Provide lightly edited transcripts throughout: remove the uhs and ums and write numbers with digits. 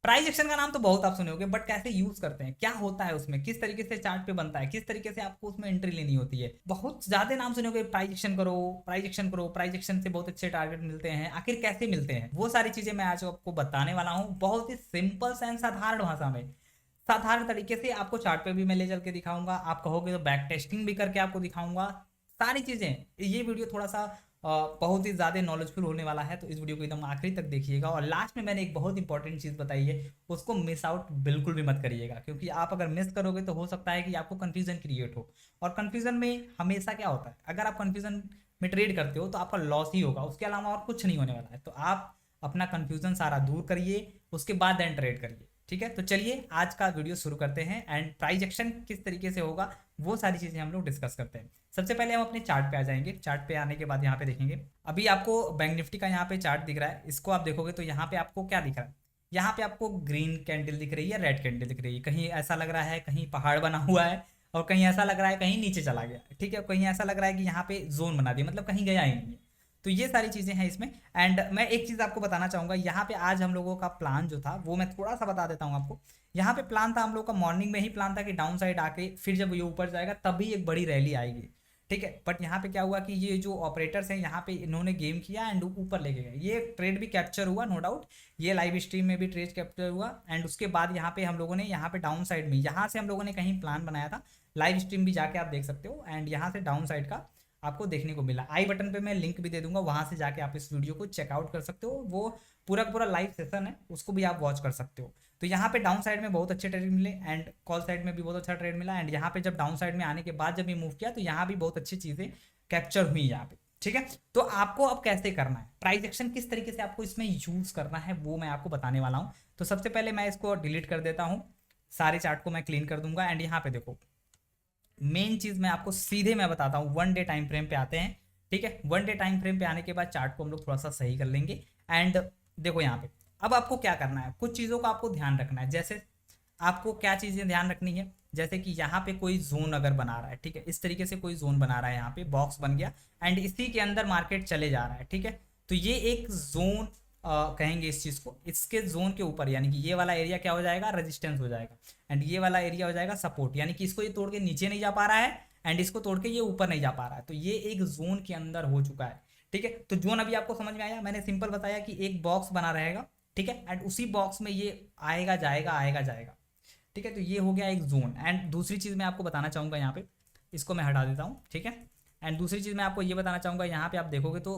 Price action का नाम तो बहुत आप सुने होंगे, बट कैसे यूज करते हैं, क्या होता है उसमें, किस तरीके से चार्ट पे बनता है, किस तरीके से आपको उसमें एंट्री लेनी होती है, बहुत ज्यादा नाम सुने होंगे। प्राइस एक्शन करो, प्राइस एक्शन करो, प्राइस एक्शन से बहुत अच्छे टारगेट मिलते हैं। आखिर कैसे मिलते हैं, वो सारी चीजें मैं आज आपको बताने वाला हूँ, बहुत ही सिंपल एंड साधारण भाषा में, साधारण तरीके से आपको चार्ट पे भी मैं ले चल के दिखाऊंगा। आप कहोगे तो बैक टेस्टिंग भी करके आपको दिखाऊंगा सारी चीजें। ये वीडियो थोड़ा सा बहुत ही ज़्यादा नॉलेजफुल होने वाला है, तो इस वीडियो को एकदम आखिरी तक देखिएगा। और लास्ट में मैंने एक बहुत इंपॉर्टेंट चीज़ बताई है, उसको मिस आउट बिल्कुल भी मत करिएगा, क्योंकि आप अगर मिस करोगे तो हो सकता है कि आपको कन्फ्यूजन क्रिएट हो। और कन्फ्यूजन में हमेशा क्या होता है, अगर आप कन्फ्यूजन में ट्रेड करते हो तो आपका लॉस ही होगा, उसके अलावा और कुछ नहीं होने वाला है। तो आप अपना कन्फ्यूजन सारा दूर करिए, उसके बाद देन ट्रेड करिए। ठीक है, तो चलिए आज का वीडियो शुरू करते हैं। एंड प्राइस एक्शन किस तरीके से होगा वो सारी चीज़ें हम लोग डिस्कस करते हैं। सबसे पहले हम अपने चार्ट पे आ जाएंगे। चार्ट पे आने के बाद यहाँ पे देखेंगे, अभी आपको बैंक निफ्टी का यहाँ पे चार्ट दिख रहा है। इसको आप देखोगे तो यहाँ पे आपको क्या दिख रहा है, यहाँ पे आपको ग्रीन कैंडल दिख रही है, रेड कैंडल दिख रही है। कहीं ऐसा लग रहा है कहीं पहाड़ बना हुआ है, और कहीं ऐसा लग रहा है कहीं नीचे चला गया। ठीक है, कहीं ऐसा लग रहा है कि यहाँ पे जोन बना दिया, मतलब कहीं गया ही नहीं है। तो ये सारी चीज़ें हैं इसमें। एंड मैं एक चीज़ आपको बताना चाहूँगा, यहाँ पे आज हम लोगों का प्लान जो था वो मैं थोड़ा सा बता देता हूँ आपको। यहाँ पे प्लान था हम लोग का, मॉर्निंग में ही प्लान था कि डाउन साइड आके फिर जब ये ऊपर जाएगा तभी एक बड़ी रैली आएगी। ठीक है, बट यहाँ पे क्या हुआ कि ये जो ऑपरेटर्स हैं यहाँ पे इन्होंने गेम किया एंड ऊपर लेके गए। ये ट्रेड भी कैप्चर हुआ, नो डाउट, ये लाइव स्ट्रीम में भी ट्रेड कैप्चर हुआ। एंड उसके बाद यहाँ पे हम लोगों ने यहाँ पे डाउन साइड में, यहाँ से हम लोगों ने कहीं प्लान बनाया था, लाइव स्ट्रीम भी जाके आप देख सकते हो। एंड यहाँ से डाउन साइड का आपको देखने को मिला। आई बटन पे मैं लिंक भी दे दूंगा, वहां से जाके आप इस वीडियो को चेकआउट कर सकते हो। वो पूरा पूरा लाइव सेशन है, उसको भी आप वॉच कर सकते हो। तो यहाँ पे डाउन साइड में बहुत अच्छे ट्रेड मिले, एंड कॉल साइड में भी बहुत अच्छा ट्रेड मिला। एंड यहाँ पे जब डाउन साइड में आने के बाद जब ये मूव किया तो यहाँ भी बहुत अच्छी चीज़ें कैप्चर हुई यहाँ पे। ठीक है, तो आपको अब कैसे करना है, प्राइस एक्शन किस तरीके से आपको इसमें यूज करना है वो मैं आपको बताने वाला हूँ। तो सबसे पहले मैं इसको डिलीट कर देता हूँ, सारे चार्ट को मैं क्लीन कर दूंगा। एंड यहाँ पे देखो, मेन चीज मैं आपको सीधे मैं बताता हूँ, वन डे टाइम फ्रेम पे आते हैं। ठीक है, वन डे टाइम फ्रेम पे आने के बाद चार्ट को हम लोग थोड़ा सा सही कर लेंगे। एंड देखो यहाँ पे अब आपको क्या करना है, कुछ चीज़ों का आपको ध्यान रखना है। जैसे आपको क्या चीज़ें ध्यान रखनी है, जैसे कि यहाँ पे कोई जोन अगर बना रहा है, ठीक है, इस तरीके से कोई जोन बना रहा है, यहाँ पे बॉक्स बन गया एंड इसी के अंदर मार्केट चले जा रहा है। ठीक है, तो ये एक जोन कहेंगे इस चीज़ को, इसके जोन के ऊपर यानी कि ये वाला एरिया क्या हो जाएगा, रेजिस्टेंस हो जाएगा। एंड ये वाला एरिया हो जाएगा सपोर्ट, यानी कि इसको ये तोड़ के नीचे नहीं जा पा रहा है एंड इसको तोड़ के ये ऊपर नहीं जा पा रहा है। तो ये एक जोन के अंदर हो चुका है। ठीक है, तो जोन अभी आपको समझ में आया, मैंने सिंपल बताया कि एक बॉक्स बना रहेगा। ठीक है, एंड उसी बॉक्स में ये आएगा जाएगा आएगा जाएगा। ठीक है, तो ये हो गया एक जोन। एंड दूसरी चीज़ मैं आपको बताना चाहूँगा, यहाँ पे इसको मैं हटा देता हूँ। ठीक है, एंड दूसरी चीज़ मैं आपको ये बताना चाहूँगा, यहाँ पे आप देखोगे तो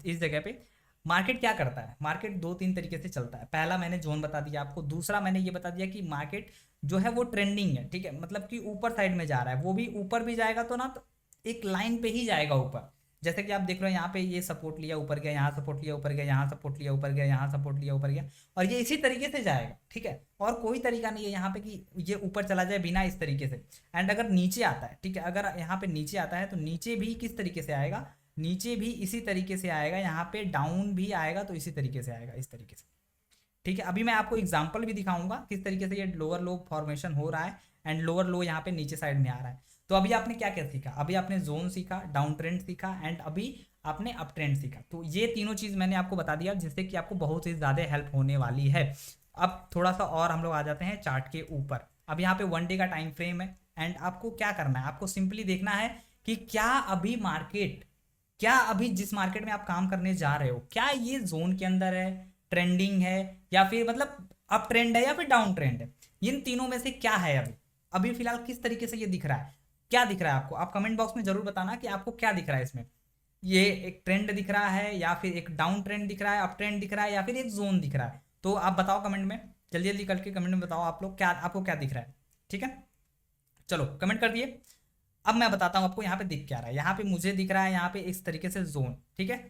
इस जगह पे मार्केट क्या करता है, मार्केट दो तीन तरीके से चलता है। पहला मैंने जोन बता दिया आपको, दूसरा मैंने ये बता दिया कि मार्केट जो है वो ट्रेंडिंग है। ठीक है, मतलब कि ऊपर साइड में जा रहा है, वो भी ऊपर भी जाएगा तो ना, तो एक लाइन पे ही जाएगा ऊपर। जैसे कि आप देख रहे हो यहाँ पे ये सपोर्ट लिया ऊपर गया, यहाँ सपोर्ट लिया ऊपर गया, यहाँ सपोर्ट लिया ऊपर गया, यहाँ सपोर्ट लिया ऊपर गया, और ये इसी तरीके से जाएगा। ठीक है, और कोई तरीका नहीं है यहाँ पे कि ये ऊपर चला जाए बिना इस तरीके से। एंड अगर नीचे आता है, ठीक है, अगर यहाँ पे नीचे आता है तो नीचे भी किस तरीके से आएगा, नीचे भी इसी तरीके से आएगा। यहाँ पे डाउन भी आएगा तो इसी तरीके से आएगा, इस तरीके से। ठीक है, अभी मैं आपको एग्जांपल भी दिखाऊंगा किस तरीके से ये लोअर लो फॉर्मेशन हो रहा है एंड लोअर लो यहाँ पे नीचे साइड में आ रहा है। तो अभी आपने क्या क्या सीखा, अभी आपने जोन सीखा, डाउन ट्रेंड सीखा, एंड अभी आपने अप ट्रेंड सीखा। तो ये तीनों चीज़ मैंने आपको बता दिया, जिससे कि आपको बहुत ही ज़्यादा हेल्प होने वाली है। अब थोड़ा सा और हम लोग आ जाते हैं चार्ट के ऊपर। अब यहाँ पे वन डे का टाइम फ्रेम है, एंड आपको क्या करना है, आपको सिंपली देखना है कि क्या अभी मार्केट, क्या अभी जिस मार्केट में आप काम करने जा रहे हो, क्या ये जोन के अंदर है, ट्रेंडिंग है, या फिर मतलब अप ट्रेंड है या फिर डाउन ट्रेंड है। इन तीनों में से क्या है अभी, अभी फिलहाल किस तरीके से ये दिख रहा है, क्या दिख रहा है आपको। आप कमेंट बॉक्स में जरूर बताना कि आपको क्या दिख रहा है इसमें। ये एक ट्रेंड दिख रहा है, या फिर एक डाउन ट्रेंड दिख रहा है, अप ट्रेंड दिख रहा है, या फिर एक जोन दिख रहा है। तो आप बताओ कमेंट में, जल्दी जल्दी करके कमेंट में बताओ आप लोग, क्या आपको क्या दिख रहा है। ठीक है, चलो कमेंट कर दिए। अब मैं बताता हूँ आपको यहाँ पे दिख क्या रहा है। यहाँ पे मुझे दिख रहा है यहाँ पे इस तरीके से जोन। ठीक है,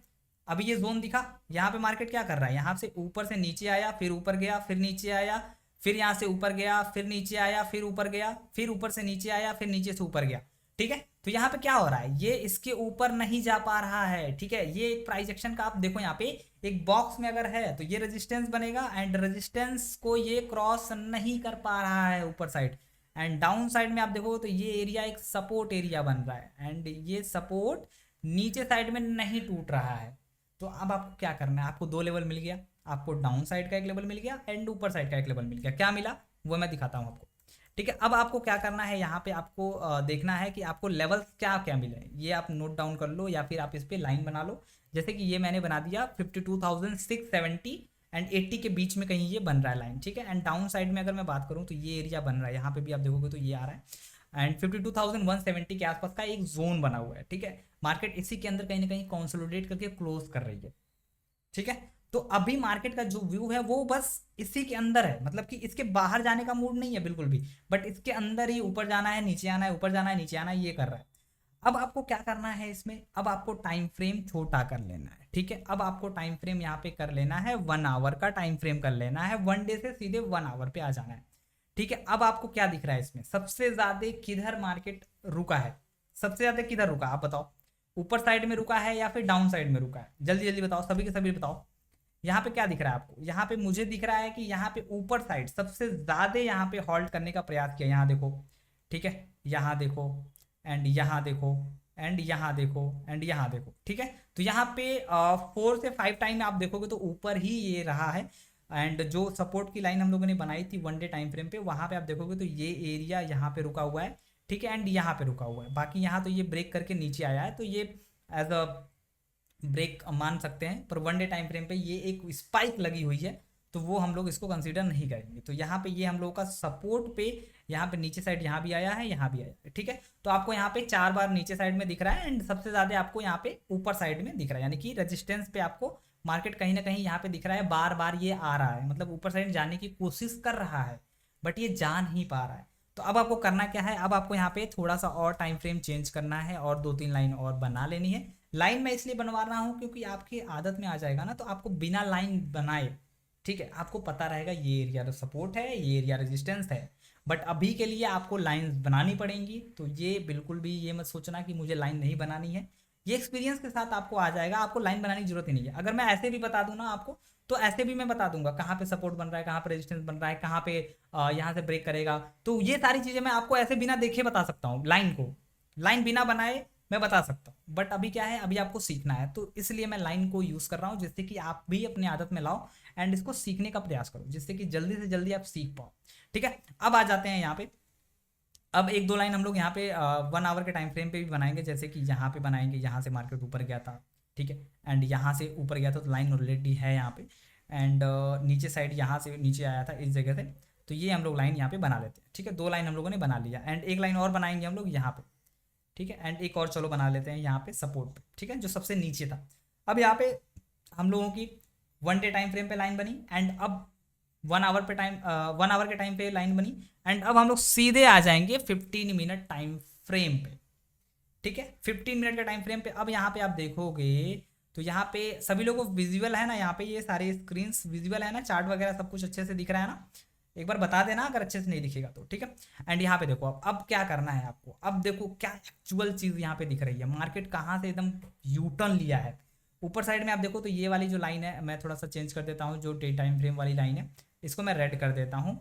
अभी ये जोन दिखा, यहाँ पे मार्केट क्या कर रहा है, यहाँ से ऊपर से नीचे आया, फिर ऊपर गया, फिर नीचे आया, फिर यहाँ से ऊपर गया, फिर नीचे आया, फिर ऊपर गया, फिर ऊपर से नीचे आया, फिर नीचे से ऊपर गया। ठीक है, तो यहाँ पे क्या हो रहा है, ये इसके ऊपर नहीं जा पा रहा है। ठीक है, ये एक प्राइस एक्शन का आप देखो, यहाँ पे एक बॉक्स में अगर है तो ये रेजिस्टेंस बनेगा, एंड रेजिस्टेंस को ये क्रॉस नहीं कर पा रहा है ऊपर साइड। एंड डाउन साइड में आप देखो तो ये एरिया एक सपोर्ट एरिया बन रहा है, एंड ये सपोर्ट नीचे साइड में नहीं टूट रहा है। तो अब आपको क्या करना है, आपको दो लेवल मिल गया, आपको डाउन साइड का एक लेवल मिल गया एंड ऊपर साइड का एक लेवल मिल गया। क्या मिला वो मैं दिखाता हूँ आपको। ठीक है, अब आपको क्या करना है, यहाँ पे आपको देखना है कि आपको लेवल क्या क्या मिले हैं। ये आप नोट डाउन कर लो या फिर आप इस पर लाइन बना लो। जैसे कि ये मैंने बना दिया 52,670 एंड 80 के बीच में कहीं ये बन रहा है लाइन। ठीक है, एंड डाउन साइड में अगर मैं बात करूँ तो ये एरिया बन रहा है, यहाँ पे भी आप देखोगे तो ये आ रहा है एंड 52,170 के आसपास का एक जोन बना हुआ है। ठीक है, मार्केट इसी के अंदर कहीं ना कहीं कंसोलिडेट करके क्लोज कर रही है। ठीक है, तो अभी मार्केट का जो व्यू है वो बस इसी के अंदर है, मतलब कि इसके बाहर जाने का मूड नहीं है बिल्कुल भी, बट इसके अंदर ही ऊपर जाना है नीचे आना है, ऊपर जाना है नीचे आना है, ये कर रहा है। अब आपको क्या करना है इसमें, अब आपको टाइम फ्रेम छोटा कर लेना है। ठीक है, अब आपको टाइम फ्रेम यहाँ पे कर लेना है 1 आवर का टाइम फ्रेम कर लेना है, 1 डे से सीधे 1 आवर पे आ जाना है। ठीक है, अब आपको क्या दिख रहा है इसमें, सबसे ज्यादा किधर मार्केट रुका है, सबसे ज्यादा किधर रुका आप बताओ, ऊपर साइड में रुका है या फिर डाउन साइड में रुका है, जल्दी जल्दी बताओ, सभी के सभी बताओ। यहाँ पे क्या दिख रहा है आपको, यहाँ पे मुझे दिख रहा है कि यहाँ पे ऊपर साइड सबसे ज्यादा यहाँ पे हॉल्ट करने का प्रयास किया, यहाँ देखो। ठीक है, यहाँ देखो एंड यहाँ देखो एंड यहाँ देखो एंड यहाँ देखो। ठीक है, तो यहाँ पे 4 से 5 टाइम आप देखोगे तो ऊपर ही ये रहा है एंड जो सपोर्ट की लाइन हम लोगों ने बनाई थी 1 डे टाइम फ्रेम पे, वहां पे आप देखोगे तो ये एरिया यहाँ पे रुका हुआ है। ठीक है, एंड यहाँ पे रुका हुआ है, बाकी यहाँ तो ये ब्रेक करके नीचे आया है, तो ये एज अ ब्रेक मान सकते हैं, पर 1 डे टाइम फ्रेम पे ये एक स्पाइक लगी हुई है, तो वो हम लोग इसको कंसीडर नहीं करेंगे। तो यहाँ पे ये हम लोग का सपोर्ट पे, यहाँ पे नीचे साइड यहाँ भी आया है, यहाँ भी आया है। ठीक है, तो आपको यहाँ पे 4 बार नीचे साइड में दिख रहा है एंड सबसे ज्यादा आपको यहाँ पे ऊपर साइड में दिख रहा है, यानी कि रेजिस्टेंस पे आपको मार्केट कहीं ना कहीं यहाँ पे दिख रहा है, बार बार ये आ रहा है, मतलब ऊपर साइड जाने की कोशिश कर रहा है बट ये जा नहीं पा रहा है। तो अब आपको करना क्या है, अब आपको यहाँ पे थोड़ा सा और टाइम फ्रेम चेंज करना है और 2-3 लाइन और बना लेनी है। लाइन मैं इसलिए बनवा रहा हूँ क्योंकि आपकी आदत में आ जाएगा ना, तो आपको बिना लाइन बनाए, ठीक है, आपको पता रहेगा ये एरिया तो सपोर्ट है, ये एरिया रेजिस्टेंस है। बट अभी के लिए आपको लाइन बनानी पड़ेंगी, तो ये बिल्कुल भी ये मत सोचना कि मुझे लाइन नहीं बनानी है, ये एक्सपीरियंस के साथ आपको आ जाएगा, आपको लाइन बनाने की जरूरत ही नहीं है। अगर मैं ऐसे भी बता दूं ना आपको, तो ऐसे भी मैं बता दूंगा कहाँ पे सपोर्ट बन रहा है, कहाँ पे रेजिस्टेंस बन रहा है, कहाँ पे यहाँ से ब्रेक करेगा, तो ये सारी चीजें मैं आपको ऐसे बिना देखे बता सकता हूँ, लाइन को, लाइन बिना बनाए मैं बता सकता हूँ। बट अभी क्या है, अभी आपको सीखना है, तो इसलिए मैं लाइन को यूज कर रहा हूँ, जिससे कि आप भी अपनी आदत में लाओ एंड इसको सीखने का प्रयास करो, जिससे कि जल्दी से जल्दी आप सीख पाओ। ठीक है, अब आ जाते हैं यहाँ पे, अब 1-2 लाइन हम लोग यहाँ पे 1 आवर के टाइम फ्रेम पे भी बनाएंगे, जैसे कि यहाँ पे बनाएंगे, यहाँ से मार्केट ऊपर गया था। ठीक है, एंड यहाँ से ऊपर गया था, तो लाइन ऑलरेडी है यहाँ पे एंड नीचे साइड यहाँ से नीचे आया था इस जगह से, तो ये हम लोग लाइन यहाँ पे बना लेते हैं। ठीक है, 2 लाइन हम लोगों ने बना लिया एंड एक लाइन और बनाएंगे हम लोग यहाँ पे। ठीक है, एंड एक और चलो बना लेते हैं यहाँ पे सपोर्ट पे। ठीक है, जो सबसे नीचे था, अब यहाँ पे हम लोगों की 1 डे टाइम फ्रेम पे लाइन बनी एंड अब 1 आवर के टाइम पे लाइन बनी एंड अब हम लोग सीधे आ जाएंगे 15 मिनट टाइम फ्रेम पे। ठीक है, 15 मिनट के टाइम फ्रेम पे अब यहाँ पे आप देखोगे तो यहाँ पे सभी लोगों को विजुअल है ना, यहाँ पे ये सारे स्क्रीन विजुअल है ना, चार्ट वगैरह सब कुछ अच्छे से दिख रहा है ना, एक बार बता देना अगर अच्छे से नहीं दिखेगा तो। ठीक है, एंड यहाँ पे देखो अब क्या करना है आपको, अब देखो क्या एक्चुअल चीज यहाँ पे दिख रही है, मार्केट कहाँ से एकदम यूटर्न लिया है। ऊपर साइड में आप देखो तो ये वाली जो लाइन है, मैं थोड़ा सा चेंज कर देता हूँ, जो डे टाइम फ्रेम वाली लाइन है इसको मैं रेड कर देता हूँ,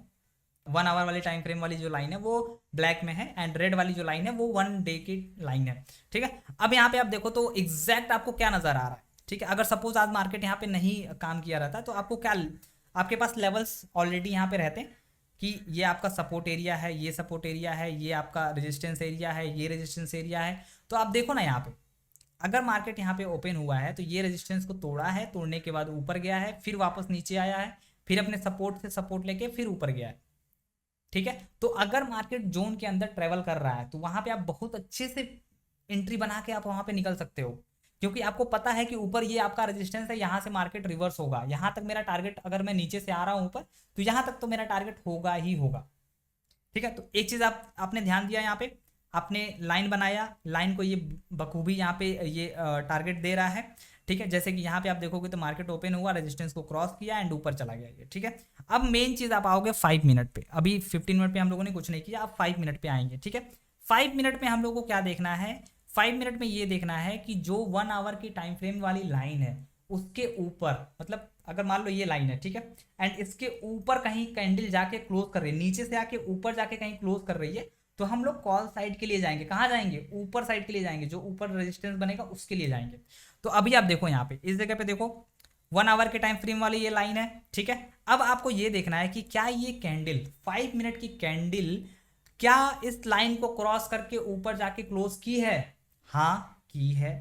1 आवर वाली टाइम फ्रेम वाली जो लाइन है वो ब्लैक में है एंड रेड वाली जो लाइन है वो 1 डे की लाइन है। ठीक है, अब यहाँ पे आप देखो तो एग्जैक्ट आपको क्या नजर आ रहा है। ठीक है, अगर सपोज आज मार्केट यहाँ पे नहीं काम किया रहता तो आपको क्या, आपके पास लेवल्स ऑलरेडी यहाँ पे रहते हैं कि ये आपका सपोर्ट एरिया है, ये सपोर्ट एरिया है, ये आपका रेजिस्टेंस एरिया है, ये रेजिस्टेंस एरिया है। तो आप देखो ना यहाँ पे, अगर मार्केट यहाँ पे ओपन हुआ है तो ये रेजिस्टेंस को तोड़ा है, तोड़ने के बाद ऊपर गया है, फिर वापस नीचे आया है, फिर अपने सपोर्ट से सपोर्ट लेके फिर ऊपर गया है। ठीक है, तो अगर मार्केट जोन के अंदर ट्रेवल कर रहा है तो वहां पे आप बहुत अच्छे से एंट्री बना के आप वहां पे निकल सकते हो, क्योंकि आपको पता है कि ऊपर ये आपका रेजिस्टेंस है, यहाँ से मार्केट रिवर्स होगा, यहाँ तक मेरा टारगेट, अगर मैं नीचे से आ रहा हूँ ऊपर तो यहाँ तक तो मेरा टारगेट होगा ही होगा। ठीक है, तो एक चीज आपने ध्यान दिया, यहाँ पे आपने लाइन बनाया, लाइन को ये बखूबी यहाँ पे ये टारगेट दे रहा है। ठीक है, जैसे कि यहाँ पे आप देखोगे तो मार्केट ओपन हुआ, रेजिस्टेंस को क्रॉस किया एंड ऊपर चला गया ये। ठीक है, अब मेन चीज आप आओगे 5 मिनट पे, अभी 15 मिनट पे हम लोगों ने कुछ नहीं किया, आप 5 मिनट पे आएंगे। ठीक है, 5 मिनट में हम लोगों को क्या देखना है, 5 मिनट में ये देखना है कि जो 1 आवर की टाइम फ्रेम वाली लाइन है उसके ऊपर, मतलब अगर मान लो ये लाइन है, ठीक है, एंड इसके ऊपर कहीं कैंडल जाके क्लोज कर रही है, नीचे से आके ऊपर जाके कहीं क्लोज कर रही है, तो हम लोग कॉल साइड के लिए जाएंगे। कहाँ जाएंगे, ऊपर साइड के लिए जाएंगे, जो ऊपर रेजिस्टेंस बनेगा उसके लिए जाएंगे। तो अभी आप देखो यहाँ पे इस जगह पे देखो 1 आवर के टाइम फ्रेम वाली ये लाइन है, ठीक है। अब आपको ये देखना है कि क्या ये कैंडल 5 मिनट की कैंडल क्या इस लाइन को क्रॉस करके ऊपर जाके क्लोज की है, हाँ की है।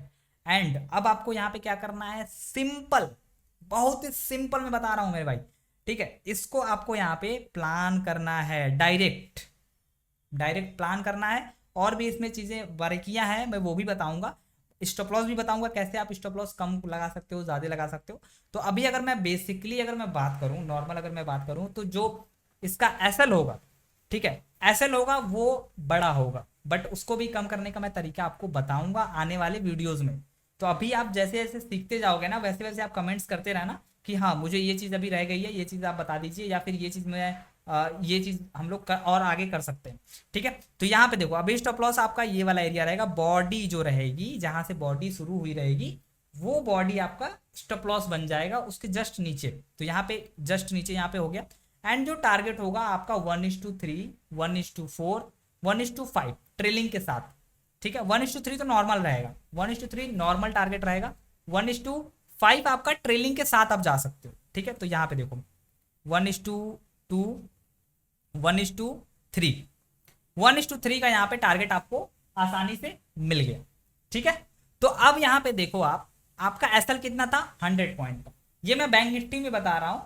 एंड अब आपको यहाँ पे क्या करना है, सिंपल, बहुत ही सिंपल मैं बता रहा हूं मेरे भाई, ठीक है। इसको आपको यहाँ पे प्लान करना है, डायरेक्ट प्लान करना है। और भी इसमें चीजें बारीकियां हैं, मैं वो भी बताऊंगा, स्टॉप लॉस भी बताऊंगा कैसे आप स्टॉप लॉस कम लगा सकते हो, ज्यादा लगा सकते हो। तो अभी अगर मैं बेसिकली अगर मैं बात करूं, नॉर्मल अगर मैं बात करूं, तो जो इसका एसएल होगा, ठीक है, एसएल होगा वो बड़ा होगा, बट उसको भी कम करने का मैं तरीका आपको बताऊंगा आने वाले वीडियोज में। तो अभी आप जैसे जैसे सीखते जाओगे ना, वैसे वैसे आप कमेंट्स करते रहना कि हाँ मुझे ये चीज़ अभी रह गई है, ये चीज़ आप बता दीजिए, या फिर ये चीज़ मैं ये चीज़ हम लोग और आगे कर सकते हैं, ठीक है। तो यहाँ पे देखो अभी स्टॉप लॉस आपका ये वाला एरिया रहेगा, बॉडी जो रहेगी जहां से बॉडी शुरू हुई रहेगी वो बॉडी आपका स्टॉप लॉस बन जाएगा उसके जस्ट नीचे। तो यहाँ पे जस्ट नीचे यहाँ पे हो गया। एंड जो टारगेट होगा आपका 1:3, 1:4, 1:5 ट्रेलिंग के साथ, ठीक है। 1:3 तो नॉर्मल रहेगा, 1:3 नॉर्मल टारगेट रहेगा, 1:5 आपका ट्रेलिंग के साथ आप जा सकते हो, ठीक है। तो यहाँ पे देखो 1:2, 1:3, 1:3 का यहाँ पे टारगेट आपको आसानी से मिल गया, ठीक है। तो अब यहाँ पे देखो आपका एसएल कितना था, 100 पॉइंट का। ये मैं बैंक निफ्टी में बता रहा हूँ,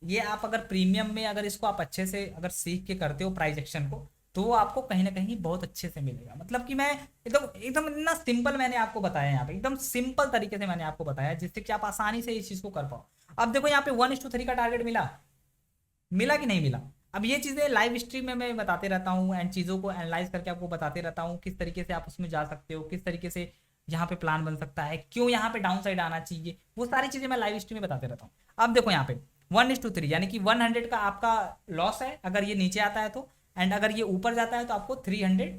ये आप अगर प्रीमियम में अगर इसको आप अच्छे से अगर सीख के करते हो प्राइस एक्शन को, तो वो आपको कहीं ना कहीं बहुत अच्छे से मिलेगा। मतलब कि मैं एकदम एकदम इतना सिंपल मैंने आपको बताया, यहाँ पे एकदम सिंपल तरीके से मैंने आपको बताया जिससे कि आप आसानी से इस चीज को कर पाओ। अब देखो यहाँ पे 1:3 का टारगेट मिला कि नहीं मिला। अब ये चीजें लाइव स्ट्रीम में मैं बताते रहता हूँ एंड चीजों को एनालाइज करके आपको बताते रहता हूँ किस तरीके से आप उसमें जा सकते हो, किस तरीके से यहाँ पे प्लान बन सकता है, क्यों यहाँ पे डाउन साइड आना चाहिए, वो सारी चीजें मैं लाइव स्ट्रीम में बताते रहता हूँ। अब देखो यहाँ पे 1:3 यानी कि 100 का आपका लॉस है अगर ये नीचे आता है तो, एंड अगर ये ऊपर जाता है तो आपको 300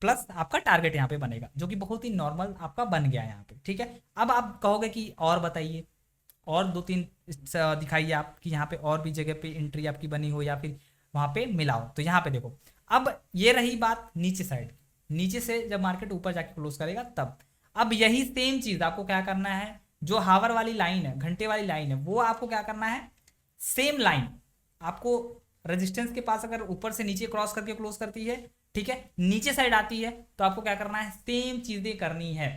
प्लस आपका टारगेट यहाँ पे बनेगा, जो कि बहुत ही नॉर्मल आपका बन गया है यहाँ पे, ठीक है। अब आप कहोगे कि और बताइए, और 2-3 दिखाइए आप कि यहाँ पे और भी जगह पे एंट्री आपकी बनी हो या फिर वहां पे मिलाओ। तो यहाँ पे देखो अब ये रही बात नीचे साइड, नीचे से जब मार्केट ऊपर जाके क्लोज करेगा तब। अब यही सेम चीज आपको क्या करना है, जो हावर वाली लाइन है, घंटे वाली लाइन है, वो आपको क्या करना है, सेम लाइन आपको रेजिस्टेंस के पास अगर ऊपर से नीचे क्रॉस करके क्लोज करती है, ठीक है, नीचे साइड आती है, तो आपको क्या करना है, सेम चीजें करनी है।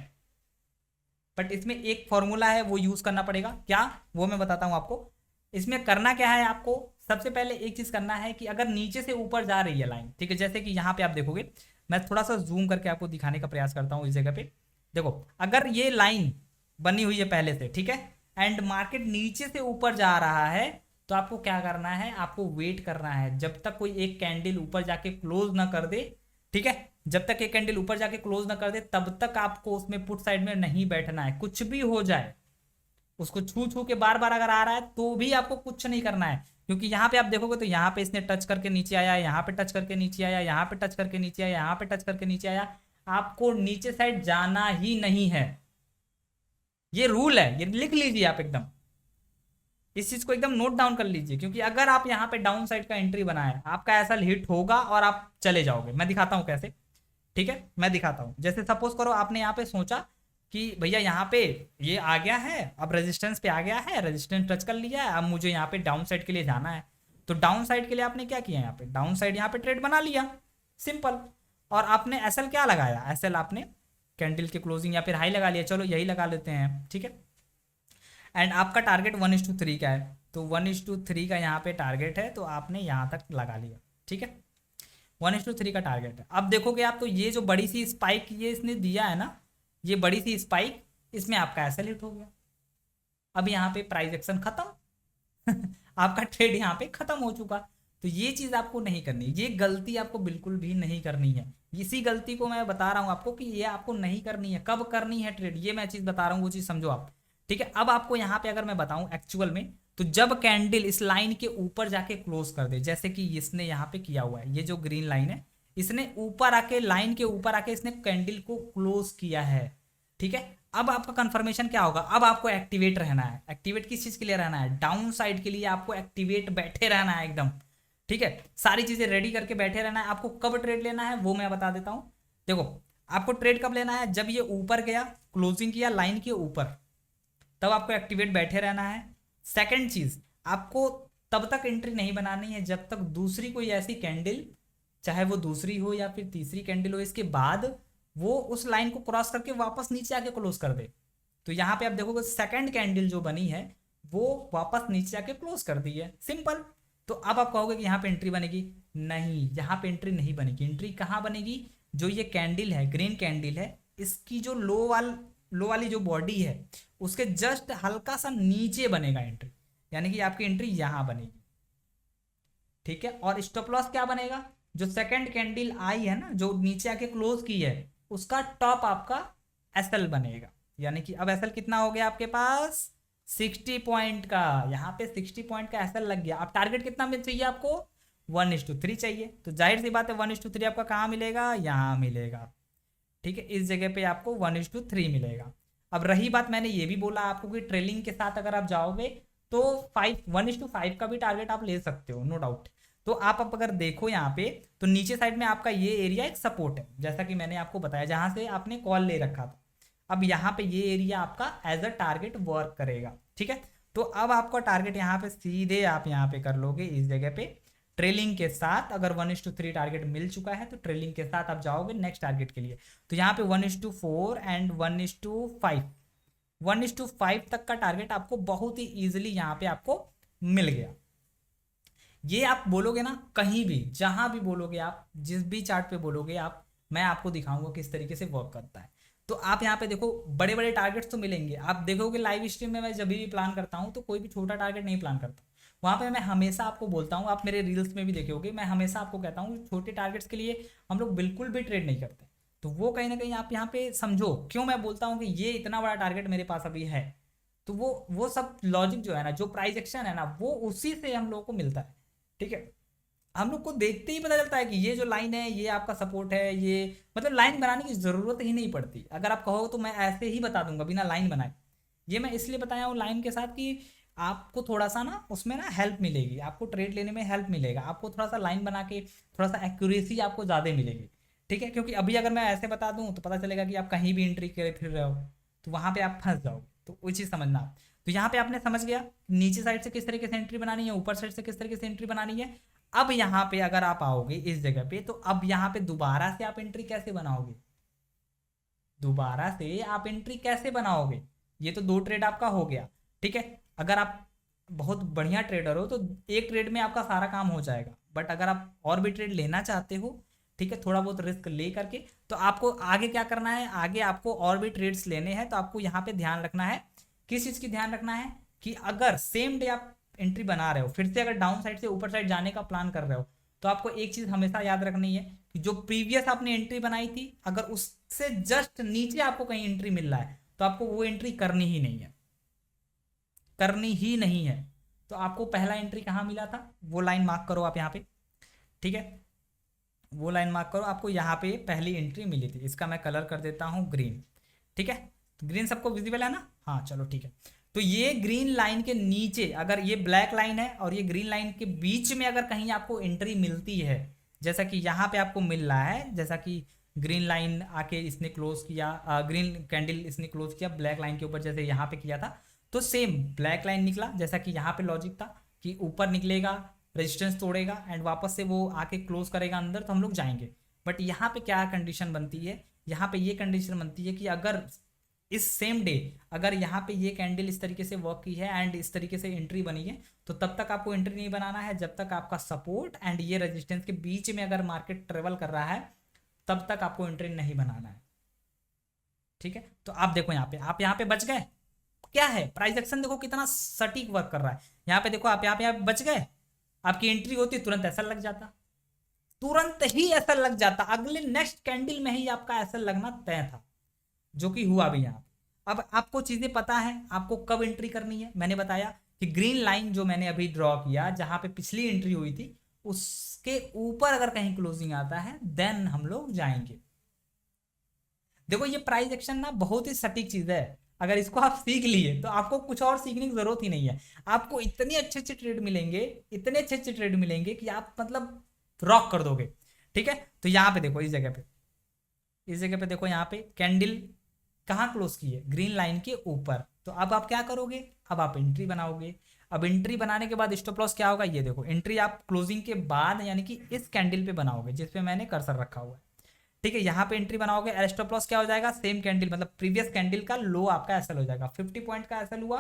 बट इसमें एक फॉर्मूला है वो यूज करना पड़ेगा, क्या वो मैं बताता हूं आपको। इसमें करना क्या है, आपको सबसे पहले एक चीज करना है कि अगर नीचे से ऊपर जा रही है लाइन, ठीक है, जैसे कि यहाँ पे आप देखोगे, मैं थोड़ा सा जूम करके आपको दिखाने का प्रयास करता हूँ इस जगह पे। देखो अगर ये लाइन बनी हुई है पहले से, ठीक है, एंड मार्केट नीचे से ऊपर जा रहा है, तो आपको क्या करना है, आपको वेट करना है जब तक कोई एक कैंडल ऊपर जाके क्लोज ना कर दे, ठीक है। जब तक एक कैंडल ऊपर जाके क्लोज ना कर दे तब तक आपको उसमें पुट साइड में नहीं बैठना है, कुछ भी हो जाए उसको छू छू के बार बार अगर आ रहा है तो भी आपको कुछ नहीं करना है। क्योंकि यहाँ पे आप देखोगे तो यहाँ पे इसने टच करके नीचे आया, यहाँ पे टच करके नीचे आया, यहाँ पे टच करके नीचे आया, यहाँ पे टच करके नीचे आया, आपको नीचे साइड जाना ही नहीं है। ये रूल है, ये लिख लीजिए आप एकदम, इस चीज को एकदम नोट डाउन कर लीजिए। क्योंकि अगर आप यहाँ पे डाउन साइड का एंट्री बनाए, आपका ऐसा हिट होगा और आप चले जाओगे। मैं दिखाता हूँ कैसे, ठीक है, मैं दिखाता हूँ। जैसे सपोज करो आपने यहाँ पे सोचा कि भैया यहाँ पे ये आ गया है, अब रेजिस्टेंस पे आ गया है, रेजिस्टेंस टच कर लिया है, अब मुझे यहाँ पे डाउन साइड के लिए जाना है। तो डाउन साइड के लिए आपने क्या किया, यहाँ पे डाउन साइड यहाँ पे ट्रेड बना लिया, सिंपल। और आपने एसएल क्या लगाया, एसएल आपने कैंडल के क्लोजिंग या फिर हाई लगा लिया, चलो यही लगा लेते हैं, ठीक है। एंड आपका टारगेट 1:3 का है, तो 1:3 का यहाँ पे टारगेट है, तो आपने यहाँ तक लगा लिया, ठीक है। 1:3 का टारगेट है। अब देखोगे आप तो ये जो बड़ी सी स्पाइक ये इसने दिया है ना, ये बड़ी सी स्पाइक, इसमें आपका एसएल हिट हो गया। अब यहाँ पे प्राइस एक्शन खत्म आपका ट्रेड यहाँ पे खत्म हो चुका। तो ये चीज आपको नहीं करनी, ये गलती आपको बिल्कुल भी नहीं करनी है। इसी गलती को मैं बता रहा हूँ आपको कि ये आपको नहीं करनी है। कब करनी है ट्रेड, ये मैं चीज बता रहा हूँ, वो चीज समझो आप, ठीक है। अब आपको यहाँ पे अगर मैं बताऊं एक्चुअल में, तो जब कैंडल इस लाइन के ऊपर जाके क्लोज कर दे, जैसे कि इसने यहाँ पे किया हुआ है, ये जो ग्रीन लाइन है, इसने ऊपर आके लाइन के ऊपर आके इसने कैंडल को क्लोज किया है, ठीक है। अब आपका कंफर्मेशन क्या होगा, अब आपको एक्टिवेट रहना है। एक्टिवेट किस चीज के लिए रहना है, डाउन साइड के लिए आपको एक्टिवेट बैठे रहना है एकदम, ठीक है। सारी चीजें रेडी करके बैठे रहना है। आपको कब ट्रेड लेना है वो मैं बता देता हूं। देखो आपको ट्रेड कब लेना है? जब ये ऊपर गया, क्लोजिंग किया लाइन के ऊपर, तब आपको एक्टिवेट बैठे रहना है। सेकंड चीज, आपको तब तक एंट्री नहीं बनानी है जब तक दूसरी कोई ऐसी कैंडल, चाहे वो दूसरी हो या फिर तीसरी कैंडल हो, इसके बाद वो उस लाइन को क्रॉस करके वापस नीचे आके क्लोज कर दे। तो यहाँ पे आप देखोगे सेकंड कैंडल जो बनी है वो वापस नीचे आके क्लोज कर दी है, सिंपल। तो अब आप कहोगे कि यहाँ पे एंट्री बनेगी, नहीं, यहाँ पे एंट्री नहीं बनेगी। एंट्री कहाँ बनेगी? जो ये कैंडल है, ग्रीन कैंडल है, इसकी जो लो वाली जो बॉडी है उसके जस्ट हल्का सा नीचे बनेगा एंट्री, यानी कि आपकी एंट्री यहाँ बनेगी, ठीक है। और स्टॉप लॉस क्या बनेगा? जो सेकंड कैंडल आई है ना, जो नीचे आके क्लोज की है, उसका टॉप आपका एसएल बनेगा। यानी कि अब एसएल कितना हो गया आपके पास? 60 पॉइंट का। यहाँ पे 60 पॉइंट का एसएल लग गया। अब टारगेट कितना मिल चाहिए आपको? 1:3 चाहिए। तो जाहिर सी बात है 1:3 आपका कहाँ मिलेगा? यहाँ मिलेगा, ठीक है। इस जगह पे आपको 1:3 मिलेगा। अब रही बात, मैंने ये भी बोला आपको कि ट्रेलिंग के साथ अगर आप जाओगे तो 1:5 का भी टारगेट आप ले सकते हो, नो डाउट। तो आप अगर देखो यहाँ पे, तो नीचे साइड में आपका ये एरिया एक सपोर्ट है, जैसा कि मैंने आपको बताया, जहां से आपने कॉल ले रखा था। अब यहाँ पे ये एरिया आपका एज अ टारगेट वर्क करेगा, ठीक है। तो अब आपका टारगेट यहाँ पे सीधे आप यहाँ पे कर लोगे इस जगह पे, ट्रेलिंग के साथ। अगर 1:3 टारगेट मिल चुका है तो ट्रेलिंग के साथ आप जाओगे नेक्स्ट टारगेट के लिए। तो यहाँ पे 1:4 एंड 1:5, 1:5 तक का टारगेट आपको बहुत ही ईजिली यहाँ पे आपको मिल गया। ये आप बोलोगे ना, कहीं भी जहां भी बोलोगे आप, जिस भी चार्ट पे बोलोगे आप, मैं आपको दिखाऊंगा किस तरीके से वर्क करता है। तो आप यहाँ पे देखो, बड़े बड़े टारगेट्स तो मिलेंगे। आप देखोगे लाइव स्ट्रीम में मैं जब भी प्लान करता हूँ तो कोई भी छोटा टारगेट नहीं प्लान करता। वहाँ पे मैं हमेशा आपको बोलता हूँ, आप मेरे रील्स में भी देखोगे, मैं हमेशा आपको कहता हूँ छोटे टारगेट्स के लिए हम लोग बिल्कुल भी ट्रेड नहीं करते। तो वो कहीं ना कहीं आप यहाँ पे समझो क्यों मैं बोलता हूँ कि ये इतना बड़ा टारगेट मेरे पास अभी है। तो वो सब लॉजिक जो है ना, जो प्राइस एक्शन है ना, वो उसी से हम लोगों को मिलता है, ठीक है। हम लोग को देखते ही पता चलता है कि ये जो लाइन है ये आपका सपोर्ट है। ये मतलब लाइन बनाने की जरूरत ही नहीं पड़ती। अगर आप कहो तो मैं ऐसे ही बता दूंगा बिना लाइन बनाए। ये मैं इसलिए बताया हूँ लाइन के साथ कि आपको थोड़ा सा ना उसमें ना हेल्प मिलेगी, आपको ट्रेड लेने में हेल्प मिलेगा, आपको थोड़ा सा लाइन बना के थोड़ा सा एक्यूरेसी आपको ज़्यादा मिलेगी, ठीक है। क्योंकि अभी अगर मैं ऐसे बता दूं तो पता चलेगा कि आप कहीं भी एंट्री करे फिर रहे हो, तो वहां पे आप फंस जाओगे। तो वो चीज़ समझना। तो यहाँ पे आपने समझ गया नीचे साइड से किस तरीके से एंट्री बनानी है, ऊपर साइड से किस तरीके से एंट्री बनानी है। अब यहाँ पे अगर आप आओगे इस जगह पे, तो अब यहाँ पे दोबारा से आप एंट्री कैसे बनाओगे? दोबारा से आप एंट्री कैसे बनाओगे? ये तो 2 ट्रेड आपका हो गया, ठीक है। अगर आप बहुत बढ़िया ट्रेडर हो तो एक ट्रेड में आपका सारा काम हो जाएगा। बट अगर आप और भी ट्रेड लेना चाहते हो, ठीक है, थोड़ा बहुत रिस्क ले करके, तो आपको आगे क्या करना है? आगे आपको और भी ट्रेड्स लेने हैं। तो आपको यहाँ पे ध्यान रखना है, किस चीज़ की ध्यान रखना है कि अगर सेम डे आप एंट्री बना रहे हो, फिर से अगर डाउन साइड से ऊपर साइड जाने का प्लान कर रहे हो, तो आपको एक चीज़ हमेशा याद रखनी है कि जो प्रीवियस आपने एंट्री बनाई थी, अगर उससे जस्ट नीचे आपको कहीं एंट्री मिल रहा है तो आपको वो एंट्री करनी ही नहीं है, करनी ही नहीं है। तो आपको पहला एंट्री कहाँ मिला था वो लाइन मार्क करो आप यहाँ पे, ठीक है। वो लाइन मार्क करो, आपको यहाँ पे पहली एंट्री मिली थी। इसका मैं कलर कर देता हूँ ग्रीन, ठीक है। ग्रीन सबको विजिबल है ना? हाँ चलो ठीक है। तो ये ग्रीन लाइन के नीचे, अगर ये ब्लैक लाइन है और ये ग्रीन लाइन के बीच में अगर कहीं आपको एंट्री मिलती है, जैसा कि यहाँ पे आपको मिल रहा है, जैसा कि ग्रीन लाइन आके इसने क्लोज किया, ग्रीन कैंडल इसने क्लोज किया ब्लैक लाइन के ऊपर, जैसे यहाँ पे किया था, तो सेम ब्लैक लाइन निकला, जैसा कि यहाँ पे लॉजिक था कि ऊपर निकलेगा, रेजिस्टेंस तोड़ेगा एंड वापस से वो आके क्लोज करेगा अंदर, तो हम लोग जाएंगे। बट यहाँ पे क्या कंडीशन बनती है? यहाँ पे ये कंडीशन बनती है कि अगर इस सेम डे अगर यहाँ पे ये कैंडल इस तरीके से वर्क की है एंड इस तरीके से एंट्री बनी है, तो तब तक आपको एंट्री नहीं बनाना है जब तक आपका सपोर्ट एंड ये रेजिस्टेंस के बीच में अगर मार्केट ट्रेवल कर रहा है, तब तक आपको एंट्री नहीं बनाना है, ठीक है। तो आप देखो यहाँ पे, आप यहाँ पे बच गए। क्या है प्राइस एक्शन, देखो कितना सटीक वर्क कर रहा है। यहाँ पे देखो आप यहाँ पे बच गए, आपकी एंट्री होती तुरंत ऐसा लग जाता, तुरंत ही ऐसा लग जाता, अगले नेक्स्ट कैंडल में ही आपका ऐसा लगना तय था, जो कि हुआ भी यहाँ। अब आपको चीजें पता है आपको कब एंट्री करनी है। मैंने बताया कि ग्रीन लाइन जो मैंने अभी ड्रॉ किया, जहां पे पिछली एंट्री हुई थी, उसके ऊपर अगर कहीं क्लोजिंग आता है देन हम लोग जाएंगे। देखो ये प्राइस एक्शन ना बहुत ही सटीक चीज है। अगर इसको आप सीख लिए तो आपको कुछ और सीखने की जरूरत ही नहीं है। आपको इतने अच्छे अच्छे ट्रेड मिलेंगे, इतने अच्छे अच्छे ट्रेड मिलेंगे कि आप मतलब रॉक कर दोगे, ठीक है। तो यहाँ पे देखो इस जगह पे इस जगह पे देखो यहाँ पे कैंडल कहाँ क्लोज की है, ग्रीन लाइन के ऊपर। तो अब आप क्या करोगे, अब आप एंट्री बनाओगे। अब एंट्री बनाने के बाद स्टॉप लॉस क्या होगा, ये देखो एंट्री आप क्लोजिंग के बाद यानी कि इस कैंडल पे बनाओगे जिस पे मैंने कर्सर रखा हुआ है, ठीक है। यहाँ पे एंट्री बनाओगे, स्टॉप लॉस क्या हो जाएगा, सेम कैंडल मतलब प्रीवियस कैंडल का लो आपका एसएल हो जाएगा, 50 पॉइंट का एसएल हुआ।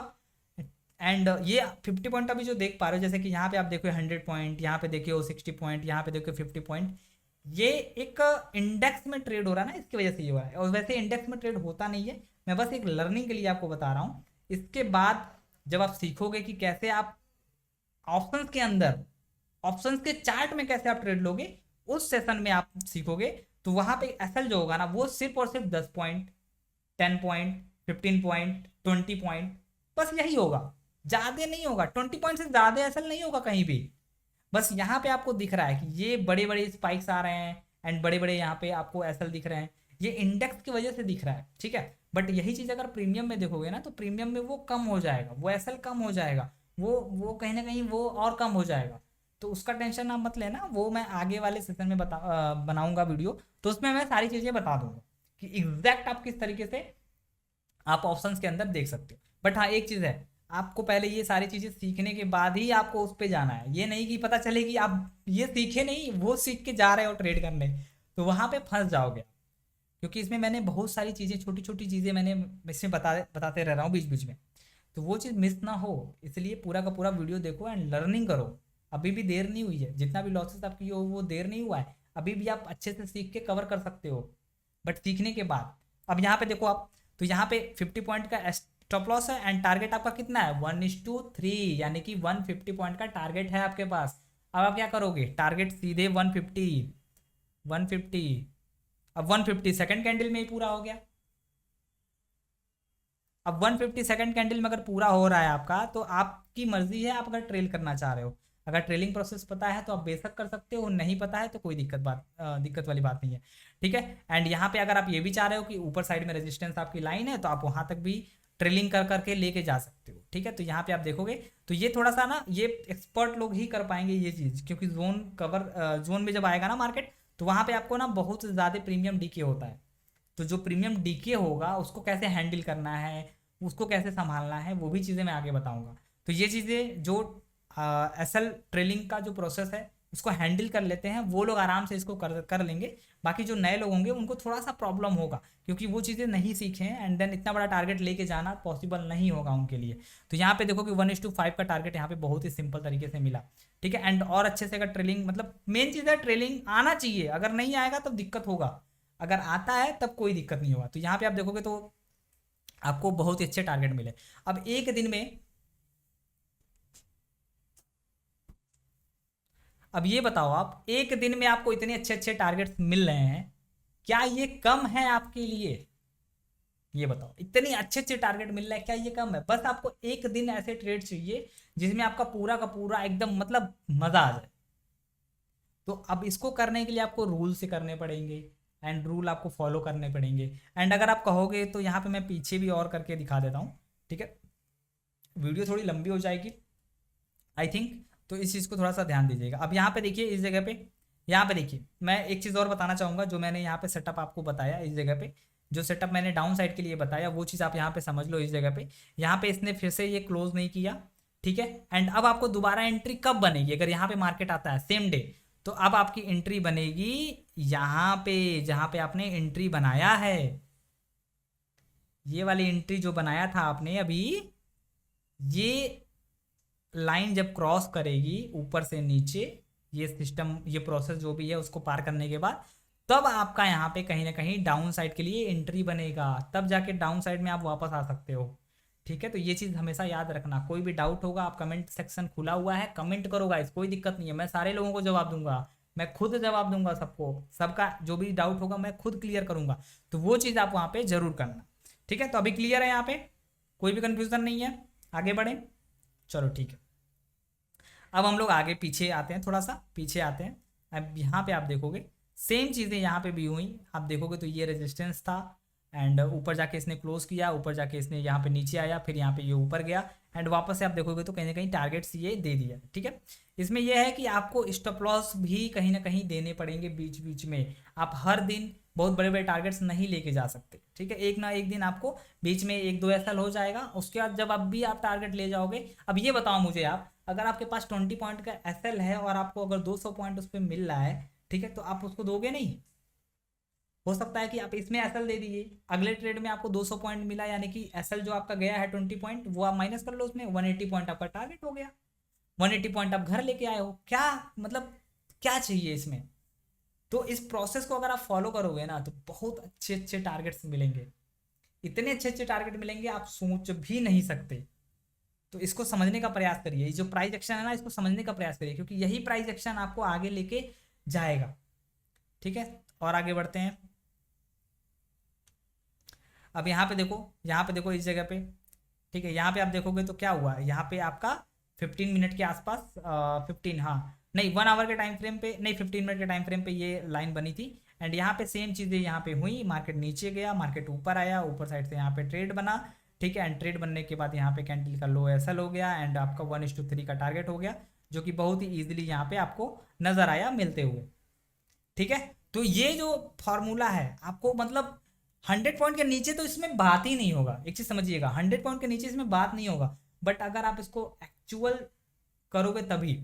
एंड ये 50 पॉइंट अभी जो देख पा रहे हो, जैसे कि यहाँ पे आप देखो 100 पॉइंट, यहाँ पे देखिए 60 पॉइंट, यहाँ पे देखो 50 पॉइंट, ये एक इंडेक्स में ट्रेड हो रहा है ना, इसकी वजह से ये हो रहा है। और वैसे इंडेक्स में ट्रेड होता नहीं है, मैं बस एक लर्निंग के लिए आपको बता रहा हूँ। इसके बाद जब आप सीखोगे कि कैसे आप ऑप्शंस के अंदर, ऑप्शंस के चार्ट में कैसे आप ट्रेड लोगे, उस सेशन में आप सीखोगे। तो वहां पे एसएल जो होगा ना, वो सिर्फ और सिर्फ 10 पॉइंट, 10 पॉइंट, 15 पॉइंट, 20 पॉइंट, बस यही होगा, ज्यादा नहीं होगा। 20 पॉइंट से ज्यादा एसएल नहीं होगा कहीं भी। बस यहाँ पे आपको दिख रहा है कि ये बड़े बड़े स्पाइक्स आ रहे हैं एंड बड़े बड़े यहाँ पे आपको एसएल दिख रहे हैं, ये इंडेक्स की वजह से दिख रहा है, ठीक है। बट यही चीज अगर प्रीमियम में देखोगे ना, तो प्रीमियम में वो कम हो जाएगा, वो एसएल कम हो जाएगा, वो कहीं ना कहीं वो और कम हो जाएगा। तो उसका टेंशन आप मत लेना, वो मैं आगे वाले सेशन में बनाऊंगा वीडियो, तो उसमें मैं सारी चीजें बता दूंगा कि एग्जैक्ट आप किस तरीके से आप ऑप्शंस के अंदर देख सकते हो। बट हाँ एक चीज है, आपको पहले ये सारी चीजें सीखने के बाद ही आपको उस पर जाना है। ये नहीं कि पता चले कि आप ये सीखे नहीं, वो सीख के जा रहे हो ट्रेड करने, तो वहां पे फंस जाओगे। क्योंकि इसमें मैंने बहुत सारी चीजें, छोटी छोटी चीजें मैंने इसमें बताते रह रहा हूँ बीच बीच में, तो वो चीज़ मिस ना हो, इसलिए पूरा का पूरा वीडियो देखो एंड लर्निंग करो। अभी भी देर नहीं हुई है, जितना भी लॉसेस आपकी हो वो देर नहीं हुआ है, अभी भी आप अच्छे से सीख के कवर कर सकते हो, बट सीखने के बाद। अब यहाँ पे देखो आप, तो यहाँ पे 50 पॉइंट का स्टॉप लॉस है एंड टारगेट आपका कितना है 1:3, यानी कि 150 पॉइंट का टारगेट है आपके पास। अब आप क्या करोगे, टारगेट सीधे 150, 150, अब 150 सेकंड कैंडल में ही पूरा हो गया। अब 150 सेकंड कैंडल में अगर पूरा हो रहा है आपका, तो आपकी मर्जी है, आप अगर ट्रेल करना चाह रहे हो। अगर ट्रेलिंग प्रोसेस पता है तो आप बेशक कर सकते हो, नहीं पता है तो कोई दिक्कत वाली बात नहीं है, ठीक है। एंड यहाँ पे अगर आप ये भी चाह रहे हो कि ऊपर साइड में रेजिस्टेंस आपकी लाइन है, तो आप वहां तक भी ट्रेलिंग कर करके लेके जा सकते हो, ठीक है। तो यहाँ पे आप देखोगे, तो ये थोड़ा सा ना, ये एक्सपर्ट लोग ही कर पाएंगे ये चीज़, क्योंकि जोन में जब आएगा ना मार्केट, तो वहाँ पे आपको ना बहुत ज़्यादा प्रीमियम डीके होता है। तो जो प्रीमियम डीके होगा उसको कैसे हैंडल करना है, उसको कैसे संभालना है, वो भी चीज़ें मैं आगे बताऊंगा। तो ये चीज़ें जो एसएल ट्रेलिंग का जो प्रोसेस है उसको हैंडल कर लेते हैं, वो लोग आराम से इसको कर लेंगे। बाकी जो नए लोग होंगे उनको थोड़ा सा प्रॉब्लम होगा, क्योंकि वो चीज़ें नहीं सीखे हैं, एंड देन इतना बड़ा टारगेट लेके जाना पॉसिबल नहीं होगा उनके लिए। तो यहाँ पे देखो कि 1:5 का टारगेट यहाँ पे बहुत ही सिंपल तरीके से मिला, ठीक है। एंड और अच्छे से अगर ट्रेलिंग, मतलब मेन चीज़ है ट्रेलिंग आना चाहिए, अगर नहीं आएगा तब दिक्कत होगा, अगर आता है तब कोई दिक्कत नहीं होगा। तो यहाँ पे आप देखोगे तो आपको बहुत ही अच्छे टारगेट मिले। अब एक दिन में, अब ये बताओ, आप एक दिन में आपको इतने अच्छे अच्छे टारगेट्स मिल रहे हैं, क्या ये कम है आपके लिए? ये बताओ, इतने अच्छे अच्छे टारगेट मिल रहे हैं, क्या ये कम है? बस आपको एक दिन ऐसे ट्रेड चाहिए जिसमें आपका पूरा का पूरा एकदम मतलब मजा आ जाए। तो अब इसको करने के लिए आपको रूल से करने पड़ेंगे, एंड रूल आपको फॉलो करने पड़ेंगे। एंड अगर आप कहोगे तो यहाँ पे मैं पीछे भी और करके दिखा देता हूँ, ठीक है। वीडियो थोड़ी लंबी हो जाएगी आई थिंक, तो इस चीज़ को थोड़ा सा ध्यान दीजिएगा। अब यहाँ पे देखिए, इस जगह पे, यहाँ पे देखिए, मैं एक चीज़ और बताना चाहूँगा, जो मैंने यहाँ पे सेटअप आपको बताया, इस जगह पे जो सेटअप मैंने डाउन साइड के लिए बताया, वो चीज़ आप यहाँ पे समझ लो। इस जगह पे, यहाँ पे इसने फिर से ये क्लोज नहीं किया, ठीक है। एंड अब आपको दोबारा एंट्री कब बनेगी, अगर यहाँ पे मार्केट आता है सेम डे, तो अब आपकी एंट्री बनेगी यहाँ पे, जहाँ पे आपने एंट्री बनाया है, ये वाली एंट्री जो बनाया था आपने अभी, ये लाइन जब क्रॉस करेगी ऊपर से नीचे, ये सिस्टम, ये प्रोसेस जो भी है उसको पार करने के बाद, तब आपका यहाँ पे कहीं ना कहीं डाउन साइड के लिए एंट्री बनेगा, तब जाके डाउन साइड में आप वापस आ सकते हो, ठीक है। तो ये चीज़ हमेशा याद रखना। कोई भी डाउट होगा, आप कमेंट सेक्शन खुला हुआ है, कमेंट करो गाइस, कोई दिक्कत नहीं है, मैं सारे लोगों को जवाब दूंगा, मैं खुद जवाब दूंगा सबको, सबका जो भी डाउट होगा मैं खुद क्लियर करूंगा। तो वो चीज़ आप वहाँ पे जरूर करना, ठीक है। तो अभी क्लियर है, यहाँ पे कोई भी कंफ्यूजन नहीं है, आगे बढ़े, चलो ठीक है। अब हम लोग आगे पीछे आते हैं, थोड़ा सा पीछे आते हैं। अब यहाँ पे आप देखोगे सेम चीज़ें यहाँ पे भी हुई, आप देखोगे तो ये रेजिस्टेंस था, एंड ऊपर जाके इसने क्लोज किया, ऊपर जाके इसने यहाँ पे नीचे आया, फिर यहाँ पे ये ऊपर गया, एंड वापस से आप देखोगे तो कहीं ना कहीं टारगेट्स ये दे दिया, ठीक है। इसमें यह है कि आपको स्टॉप लॉस भी कहीं ना कहीं देने पड़ेंगे बीच बीच में। आप हर दिन बहुत बड़े बड़े टारगेट्स नहीं लेके जा सकते, ठीक है। एक ना एक दिन आपको बीच में 1-2 एसएल हो जाएगा, उसके बाद जब अब भी आप टारगेट ले जाओगे। अब ये बताओ मुझे आप, अगर आपके पास 20 पॉइंट का एसएल है और आपको अगर 200 पॉइंट उस पर मिल रहा है, ठीक है, तो आप उसको दोगे नहीं? हो सकता है कि आप इसमें एसएल दे दीजिए, अगले ट्रेड में आपको 200 पॉइंट मिला, यानी कि एसएल जो आपका गया है 20 पॉइंट वो आप माइनस कर लो, उसमें 180 पॉइंट आपका टारगेट हो गया, 180 पॉइंट आप घर लेके आए हो। क्या मतलब क्या चाहिए इसमें? तो इस प्रोसेस को अगर आप फॉलो करोगे ना तो बहुत अच्छे अच्छे टारगेट्स मिलेंगे, इतने अच्छे अच्छे टारगेट मिलेंगे आप सोच भी नहीं सकते। तो इसको समझने का प्रयास करिए, ये जो प्राइस एक्शन है ना इसको समझने का प्रयास करिए, क्योंकि यही प्राइस एक्शन आपको आगे लेके जाएगा, ठीक है। और आगे बढ़ते हैं। अब यहाँ पे देखो, यहाँ पे देखो इस जगह पे, ठीक है, यहाँ पे आप देखोगे तो क्या हुआ, यहाँ पे आपका 15 मिनट के आसपास 15, हाँ नहीं 1 आवर के टाइम फ्रेम पे नहीं, 15 मिनट के टाइम फ्रेम पे ये लाइन बनी थी। एंड यहाँ पे सेम चीज़ें यहाँ पे हुई, मार्केट नीचे गया, मार्केट ऊपर आया, ऊपर साइड से यहाँ पे ट्रेड बना, ठीक है। एंड ट्रेड बनने के बाद यहाँ पे कैंडल का लो एसएल हो गया एंड आपका 1:3 का टारगेट हो गया, जो कि बहुत ही ईजिली यहाँ पे आपको नजर आया मिलते हुए, ठीक है। तो ये जो फॉर्मूला है आपको मतलब 100 पॉइंट के नीचे तो इसमें बात ही नहीं होगा, एक चीज समझिएगा, 100 पॉइंट के नीचे इसमें बात नहीं होगा। बट अगर आप इसको एक्चुअल करोगे तभी,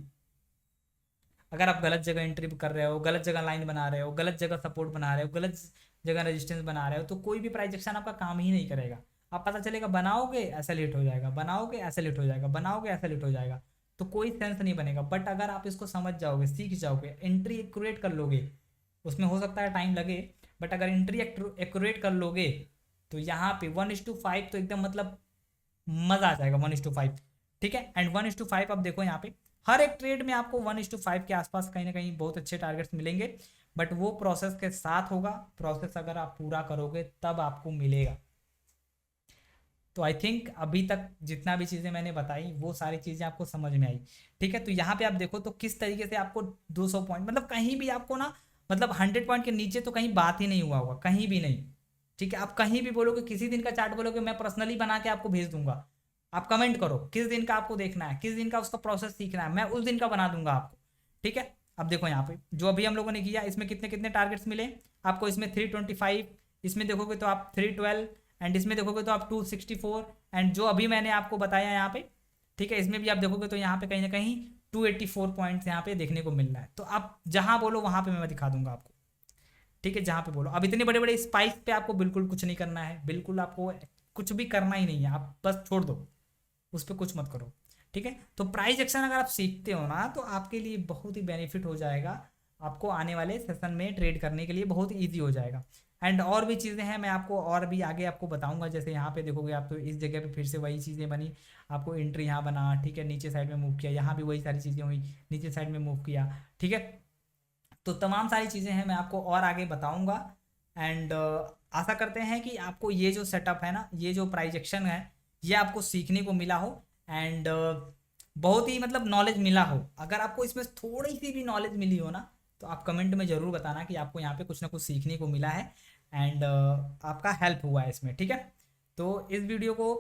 अगर आप गलत जगह एंट्री कर रहे हो, गलत जगह लाइन बना रहे हो, गलत जगह सपोर्ट बना रहे हो, गलत जगह रेजिस्टेंस बना रहे हो, तो कोई भी प्राइस एक्शन आपका काम ही नहीं करेगा। आप पता चलेगा बनाओगे ऐसा लेट हो जाएगा, बनाओगे ऐसा लेट हो जाएगा, बनाओगे ऐसा लेट हो जाएगा, तो कोई सेंस नहीं बनेगा। बट अगर आप इसको समझ जाओगे, सीख जाओगे, एंट्री एक्यूरेट कर लोगे, उसमें हो सकता है टाइम लगे, बट अगर एंट्री एक्यूरेट कर लोगे तो यहाँ पे 1:5 तो एकदम मतलब मजा आ जाएगा, 1:5, ठीक है। एंड 1:5 आप देखो यहाँ पे हर एक ट्रेड में आपको 1:5 के आसपास कहीं ना कहीं बहुत अच्छे टारगेट्स मिलेंगे, बट वो प्रोसेस के साथ होगा, प्रोसेस अगर आप पूरा करोगे तब आपको मिलेगा। तो आई थिंक अभी तक जितना भी चीज़ें मैंने बताई वो सारी चीज़ें आपको समझ में आई, ठीक है। तो यहाँ पे आप देखो तो किस तरीके से आपको 200 पॉइंट मतलब कहीं भी आपको ना मतलब 100 पॉइंट के नीचे तो कहीं बात ही नहीं हुआ होगा, कहीं भी नहीं, ठीक है। आप कहीं भी बोलोगे, किसी दिन का चार्ट बोलोगे मैं पर्सनली बना के आपको भेज दूंगा, आप कमेंट करो किस दिन का आपको देखना है, किस दिन का उसका प्रोसेस सीखना है, मैं उस दिन का बना दूंगा आपको, ठीक है। अब देखो यहाँ पे जो अभी हम लोगों ने किया, इसमें कितने कितने टारगेट्स मिले आपको, इसमें 325, इसमें देखोगे तो आप 312, एंड इसमें देखोगे तो आप 264, एंड जो अभी मैंने आपको बताया यहाँ पे, ठीक है, इसमें भी आप देखोगे तो यहाँ पे कहीं ना कहीं 284 पॉइंट्स यहाँ पे देखने को मिल रहा है। तो आप जहाँ बोलो वहाँ पे मैं दिखा दूंगा आपको, ठीक है, जहाँ पे बोलो। अब इतने बड़े बड़े स्पाइस पे आपको बिल्कुल कुछ नहीं करना है, बिल्कुल आपको कुछ भी करना ही नहीं है, आप बस छोड़ दो, उस पर कुछ मत करो, ठीक है। तो प्राइस एक्शन अगर आप सीखते हो ना तो आपके लिए बहुत ही बेनिफिट हो जाएगा, आपको आने वाले सेशन में ट्रेड करने के लिए बहुत ईजी हो जाएगा। एंड और भी चीज़ें हैं, मैं आपको और भी आगे आपको बताऊंगा। जैसे यहाँ पे देखोगे आप तो इस जगह पे फिर से वही चीज़ें बनी, आपको एंट्री यहाँ बना, ठीक है, नीचे साइड में मूव किया, यहाँ भी वही सारी चीज़ें हुई, नीचे साइड में मूव किया, ठीक है। तो तमाम सारी चीज़ें हैं, मैं आपको और आगे बताऊंगा। एंड आशा करते हैं कि आपको ये जो सेटअप है ना, ये जो प्राइस एक्शन है, ये आपको सीखने को मिला हो एंड बहुत ही मतलब नॉलेज मिला हो। अगर आपको इसमें थोड़ी सी भी नॉलेज मिली हो ना तो आप कमेंट में ज़रूर बताना कि आपको यहाँ पे कुछ ना कुछ सीखने को मिला है एंड आपका हेल्प हुआ है इसमें, ठीक है। तो इस वीडियो को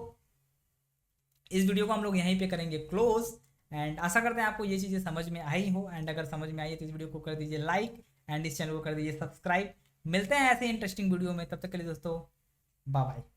हम लोग यहीं पे करेंगे क्लोज। एंड आशा करते हैं आपको ये चीज़ें समझ में आई हो, एंड अगर समझ में आई है तो इस वीडियो को कर दीजिए लाइक एंड इस चैनल को कर दीजिए सब्सक्राइब। मिलते हैं ऐसे इंटरेस्टिंग वीडियो में, तब तक के लिए दोस्तों बाय बाय।